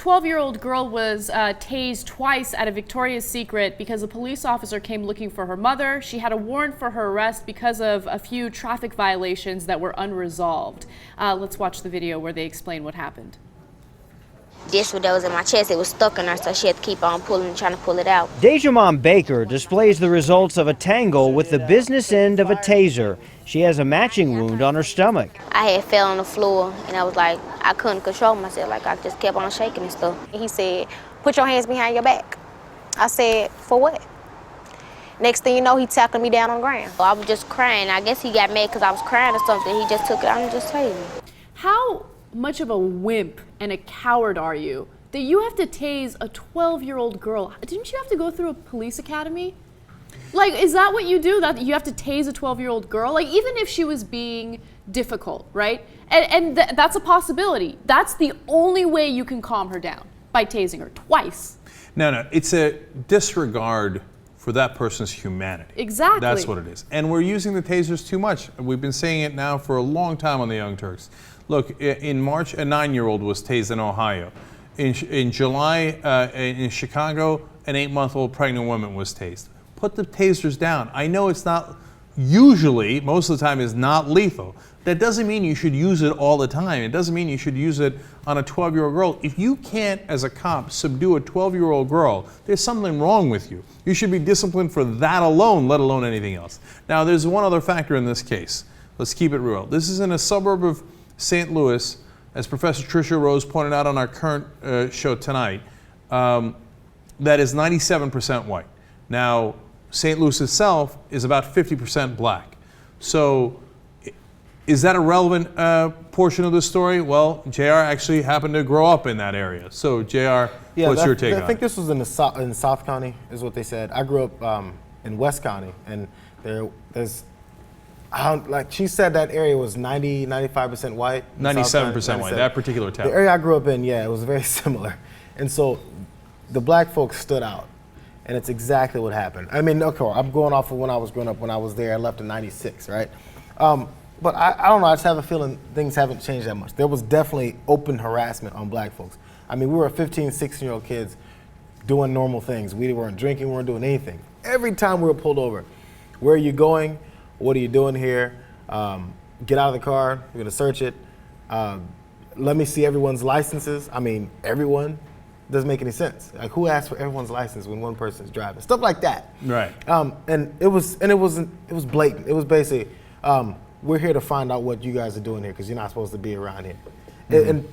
12-year-old girl was tased twice at a Victoria's Secret because a police officer came looking for her mother. She had a warrant for her arrest because of a few traffic violations that were unresolved. Let's watch the video where they explain what happened. This one that was in my chest, it was stuck in her, so she had to keep on pulling, trying to pull it out. Dejamon Baker displays the results of a tangle with the business end of a taser. She has a matching wound on her stomach. I had fell on the floor, and I was like, I couldn't control myself. Like, I just kept on shaking and stuff. He said, put your hands behind your back. I said, for what? Next thing you know, he tackled me down on the ground. I was just crying. I guess he got mad because I was crying or something. He just took it out and just tased me. How much of a wimp and a coward are you that you have to tase a 12-year-old girl? Didn't you have to go through a police academy? Like, is that what you do? That you have to tase a 12-year-old girl? Like, even if she was being difficult, right? And that's a possibility. That's the only way you can calm her down, by tasing her twice. No, it's a disregard for that person's humanity. Exactly. That's what it is. And we're using the tasers too much. We've been saying it now for a long time on the Young Turks. Look, in March, a 9-year-old was tased in Ohio. In July, in Chicago, an 8-month-old pregnant woman was tased. Put the tasers down. I know it's not usually, most of the time, is not lethal. That doesn't mean you should use it all the time. It doesn't mean you should use it on a 12-year-old girl. If you can't, as a cop, subdue a 12-year-old girl, there's something wrong with you. You should be disciplined for that alone, let alone anything else. Now, there's one other factor in this case. Let's keep it real. This is in a suburb of St. Louis, as Professor Tricia Rose pointed out on our current show tonight, that is 97% white. Now, St. Louis itself is about 50% black. So is that a relevant portion of the story? Well, JR actually happened to grow up in that area. So JR, what's your take on it? I think this was in South County, is what they said. I grew up in West County, and there's, like she said, that area was 95% white. 97% white, that particular town. The area I grew up in, yeah, it was very similar. And so the black folks stood out. And it's exactly what happened. I mean, okay, I'm going off of when I was growing up, when I was there. I left in '96, right? But I don't know, I just have a feeling things haven't changed that much. There was definitely open harassment on black folks. I mean, we were 15, 16-year-old kids doing normal things. We weren't drinking, we weren't doing anything. Every time we were pulled over, where are you going? What are you doing here? Get out of the car, we're gonna search it. Let me see everyone's licenses. I mean, everyone. Doesn't make any sense. Like, who asked for everyone's license when one person's driving? Stuff like that. Right. And it was blatant. It was basically, we're here to find out what you guys are doing here because you're not supposed to be around here. Mm-hmm. And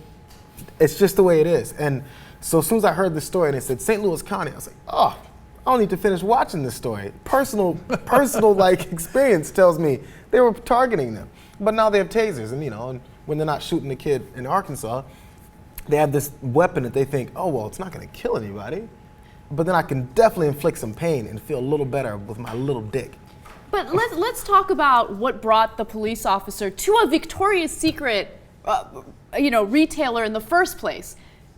it's just the way it is. And so as soon as I heard the story and it said St. Louis County, I was like, oh, I don't need to finish watching this story. Personal like experience tells me they were targeting them. But now they have tasers, and and when they're not shooting the kid in Arkansas, they have this weapon that they think, oh, well, it's not going to kill anybody, but then I can definitely inflict some pain and feel a little better with my little dick. But let's talk about what brought the police officer to a Victoria's Secret, retailer in the first place.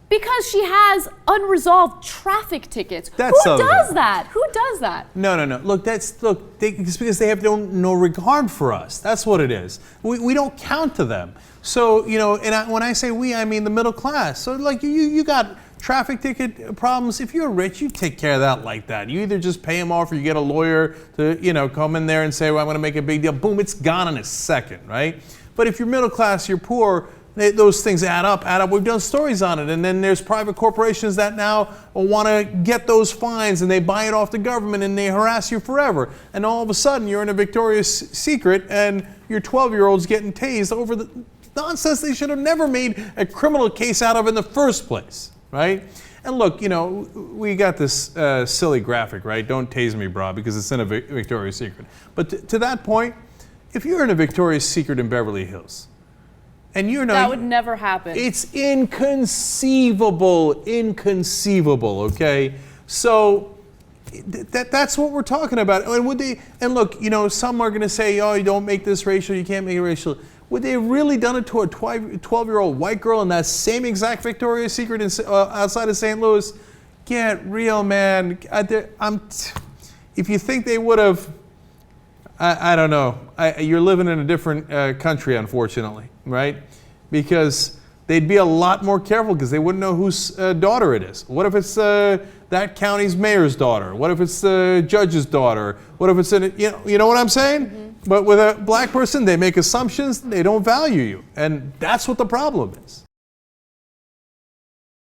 Because she has unresolved traffic tickets. Who does that? Who does that? No. Look, it's because they have no regard for us. That's what it is. We don't count to them. So, when I say we, I mean the middle class. So, like, you got traffic ticket problems. If you're rich, you take care of that like that. You either just pay them off or you get a lawyer to, come in there and say, well, I'm going to make a big deal. Boom, it's gone in a second, right? But if you're middle class, you're poor, those things add up. We've done stories on it. And then there's private corporations that now want to get those fines and they buy it off the government and they harass you forever. And all of a sudden you're in a Victoria's Secret and your 12-year-old's getting tased over the nonsense they should have never made a criminal case out of in the first place, right? And look, we got this silly graphic, right? Don't tase me, brah, because it's in a Victoria's Secret. But to that point, if you're in a Victoria's Secret in Beverly Hills, and that would never happen. It's inconceivable, okay? So that's what we're talking about. And look, some are gonna say, oh, you don't make this racial, you can't make it racial. Would they have really done it to a 12-year-old white girl in that same exact Victoria's Secret outside of St. Louis? Get real, man. If you think they would have, I don't know. You're living in a different country, unfortunately, right? Because they'd be a lot more careful because they wouldn't know whose daughter it is. What if it's that county's mayor's daughter? What if it's the judge's daughter? What if it's you know what I'm saying? But with a black person, they make assumptions. They don't value you, and that's what the problem is.